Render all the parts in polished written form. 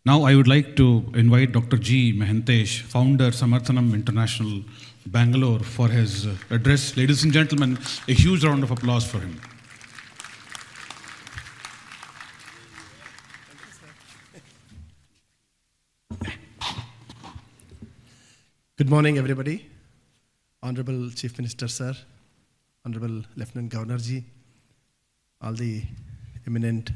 Now I would like to invite Dr. G. Mahantesh, founder Samarthanam International, Bangalore, for his address. Ladies and gentlemen, a huge round of applause for him. Good morning, everybody. Honorable Chief Minister, sir, Honorable Lieutenant Governor ji, all the eminent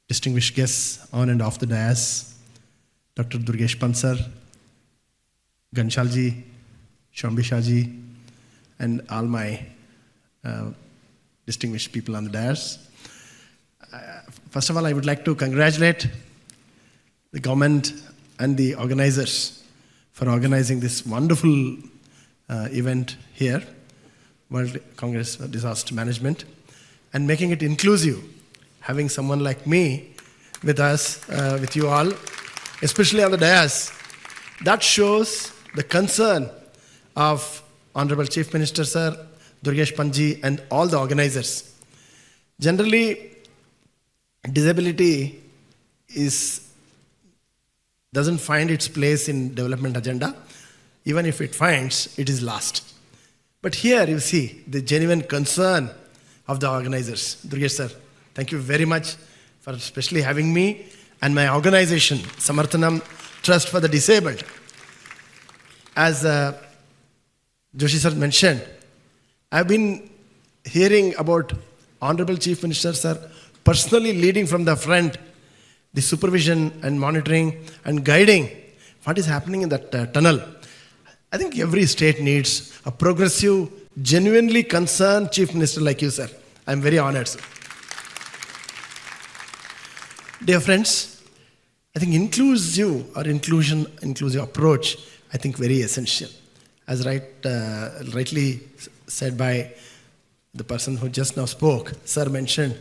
distinguished guests on and off the dais, Dr. Durgesh Pant sir, Ganshal ji, Shambhisha ji, and all my distinguished people on the dais. First of all, I would like to congratulate the government and the organizers for organizing this wonderful event here, World Congress for Disaster Management, and making it inclusive, having someone like me with us, with you all, especially on the dais. That shows the concern of Honorable Chief Minister Sir, Durgesh Pantji, and all the organizers. Generally, disability doesn't find its place in development agenda. Even if it finds, it is lost. But here you see the genuine concern of the organizers. Durgesh sir, thank you very much for especially having me and my organization, Samarthanam Trust for the Disabled. As Joshi sir mentioned, I've been hearing about Honorable Chief Minister sir personally leading from the front the supervision and monitoring and guiding what is happening in that tunnel. I think every state needs a progressive, genuinely concerned Chief Minister like you, sir. I'm very honored, sir. Dear friends, I think inclusive approach, I think very essential. As rightly said by the person who just now spoke, sir mentioned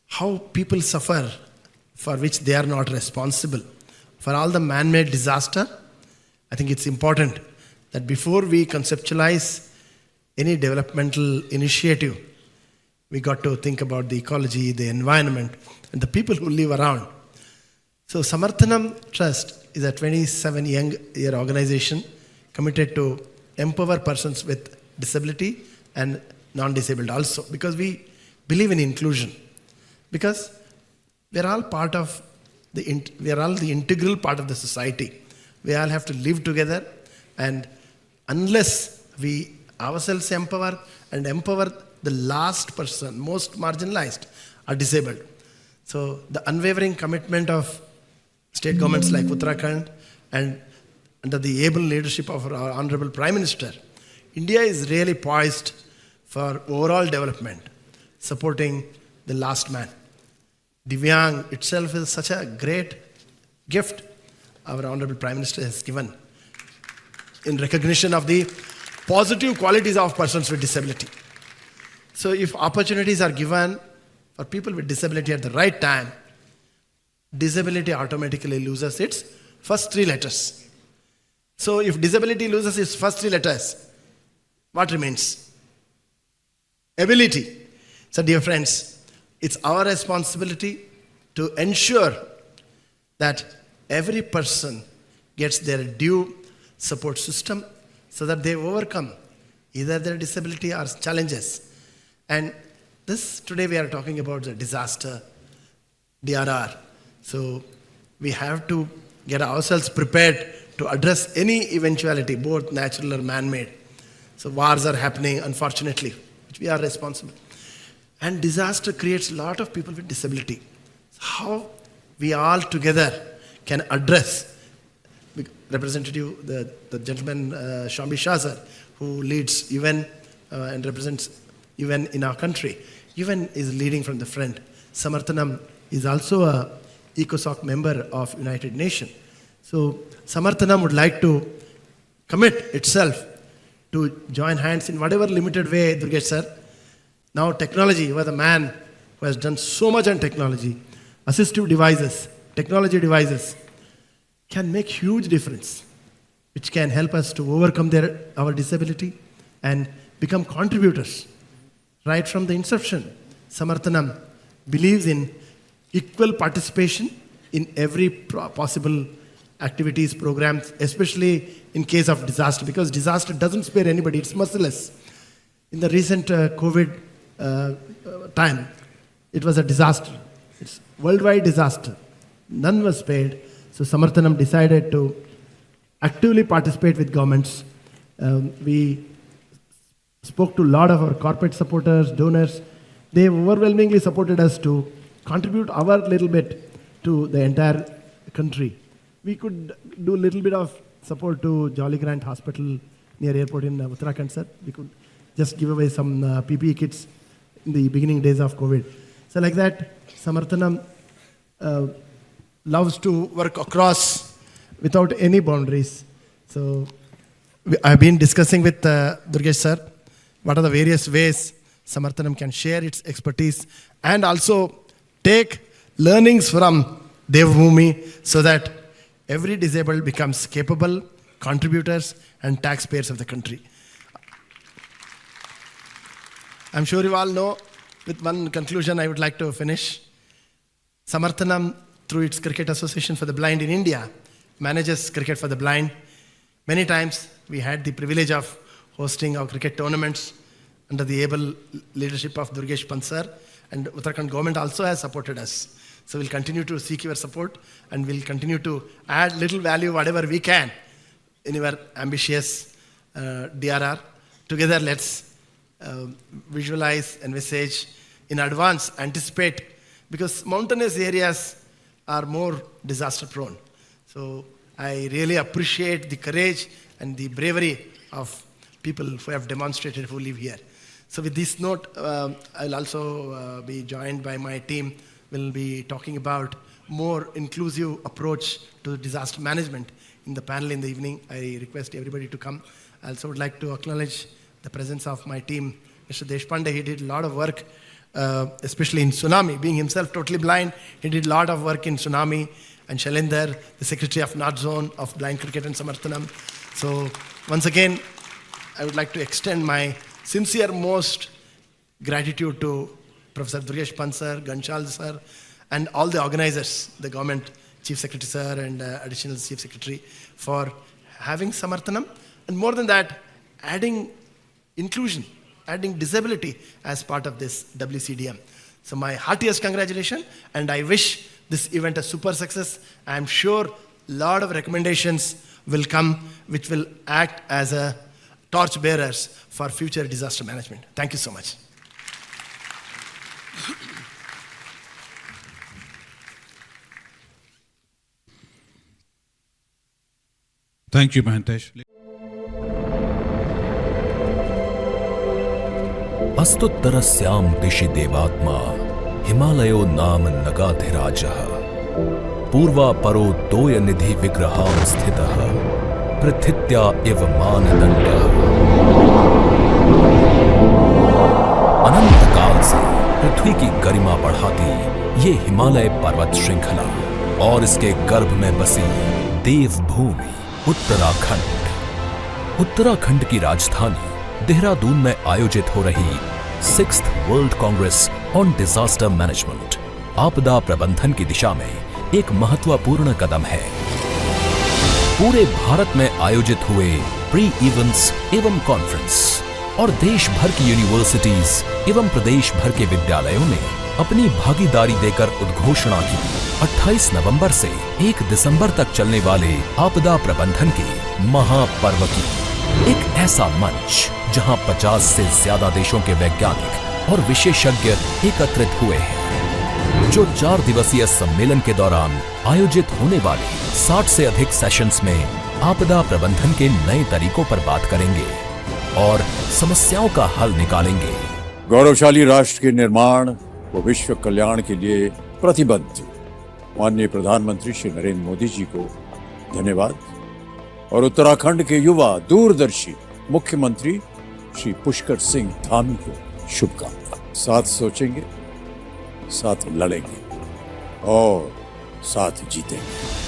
how people suffer for which they are not responsible. For all the man-made disaster, I think it's important that before we conceptualize any developmental initiative, we got to think about the ecology, the environment, and the people who live around. So Samarthanam Trust is a 27-year organization committed to empower persons with disability and non-disabled also, because we believe in inclusion. Because we are all the integral part of the society. We all have to live together, and unless we ourselves empower and empower the last person, most marginalized, are disabled. So the unwavering commitment of state governments like Uttarakhand and under the able leadership of our Honorable Prime Minister, India is really poised for overall development, supporting the last man. Divyang itself is such a great gift our Honorable Prime Minister has given in recognition of the positive qualities of persons with disability. So if opportunities are given for people with disability at the right time, disability automatically loses its first three letters. So if disability loses its first three letters, what remains? Ability. So dear friends, it's our responsibility to ensure that every person gets their due support system so that they overcome either their disability or challenges. And today we are talking about the disaster, DRR. So we have to get ourselves prepared to address any eventuality, both natural or man-made. So wars are happening, unfortunately, which we are responsible. And disaster creates a lot of people with disability. How we all together can address, representative, the gentleman Shambhisha sir, who leads UN and represents UN in our country. UN is leading from the front. Samarthanam is also a ECOSOC member of United Nations. So Samarthanam would like to commit itself to join hands in whatever limited way, Durgesh sir. Now technology, you are the man who has done so much on technology. Assistive devices, technology devices can make huge difference, which can help us to overcome our disability and become contributors. Right from the inception, Samarthanam believes in equal participation in every possible activities, programs, especially in case of disaster, because disaster doesn't spare anybody, it's merciless. In the recent COVID time, it was a disaster. It's worldwide disaster. None was spared. So Samarthanam decided to actively participate with governments. We spoke to a lot of our corporate supporters, donors. They overwhelmingly supported us to contribute our little bit to the entire country. We could do a little bit of support to Jolly Grant Hospital near airport in Uttarakhand, sir. We could just give away some PPE kits in the beginning days of COVID. So like that, Samarthanam loves to work across without any boundaries. So I've been discussing with Durgesh sir what are the various ways Samarthanam can share its expertise and also take learnings from Devbhoomi so that every disabled becomes capable contributors and taxpayers of the country. I'm sure you all know, with one conclusion I would like to finish. Samarthanam, through its Cricket Association for the Blind in India, manages cricket for the blind. Many times we had the privilege of hosting our cricket tournaments under the able leadership of Durgesh Pansar, and Uttarakhand government also has supported us. So we'll continue to seek your support and we'll continue to add little value whatever we can in your ambitious DRR. Together let's visualize, envisage, in advance, anticipate, because mountainous areas are more disaster prone. So I really appreciate the courage and the bravery of people who have demonstrated who live here. So with this note, I'll also be joined by my team. We'll be talking about more inclusive approach to disaster management in the panel in the evening. I request everybody to come. I also would like to acknowledge the presence of my team. Mr. Deshpande, he did a lot of work, especially in tsunami. Being himself totally blind, he did a lot of work in tsunami. And Shailendra, the Secretary of North Zone of Blind Cricket and Samarthanam. So once again, I would like to extend my sincere most gratitude to Professor Durgesh Pansar, Ganshal sir, and all the organizers, the government, Chief Secretary sir and Additional Chief Secretary, for having Samarthanam, and more than that, adding inclusion, adding disability as part of this WCDM. So my heartiest congratulations, and I wish this event a super success. I am sure a lot of recommendations will come which will act as a torch bearers for future disaster management. Thank you so much. Thank you, Mahantesh. अस्तुत्तरस्यां दिशि देवात्मा हिमालयो नाम नगाधिराजः पूर्वापरो तोय निधि विग्रहां स्थितः पृथित्या इव मानदण्डः। अनंत काल से पृथ्वी की गरिमा बढ़ाती ये हिमालय पर्वत श्रृंखला और इसके गर्भ में बसी देवभूमि उत्तराखंड। उत्तराखंड की राजधानी देहरादून में आयोजित हो रही 6th world Congress on disaster management आपदा प्रबंधन की दिशा में एक महत्वपूर्ण कदम है। पूरे भारत में आयोजित हुए प्री इवेंट्स एवं कॉन्फ्रेंस और देश भर की यूनिवर्सिटीज एवं प्रदेश भर के विद्यालयों ने अपनी भागीदारी देकर उद्घोषणा की 28 नवंबर से 1 दिसंबर तक चलने वाले आपदा प्रबंधन के महापर्व की। एक ऐसा मंच जहां 50 से ज्यादा देशों के वैज्ञानिक और विशेषज्ञ एकत्रित हुए हैं, जो 4 दिवसीय सम्मेलन के दौरान आयोजित होने वाले 60 से अधिक सेशंस में आपदा प्रबंधन के नए तरीकों पर बात करेंगे और समस्याओं का हल निकालेंगे। गौरवशाली राष्ट्र के निर्माण व विश्व कल्याण के लिए प्रतिबद्ध माननीय प्रधानमंत्री श्री नरेंद्र मोदी जी को धन्यवाद और उत्तराखंड के युवा दूरदर्शी मुख्यमंत्री श्री पुष्कर सिंह धामी को शुभकामनाएं। साथ सोचेंगे, साथ लड़ेंगे और साथ जीतेंगे।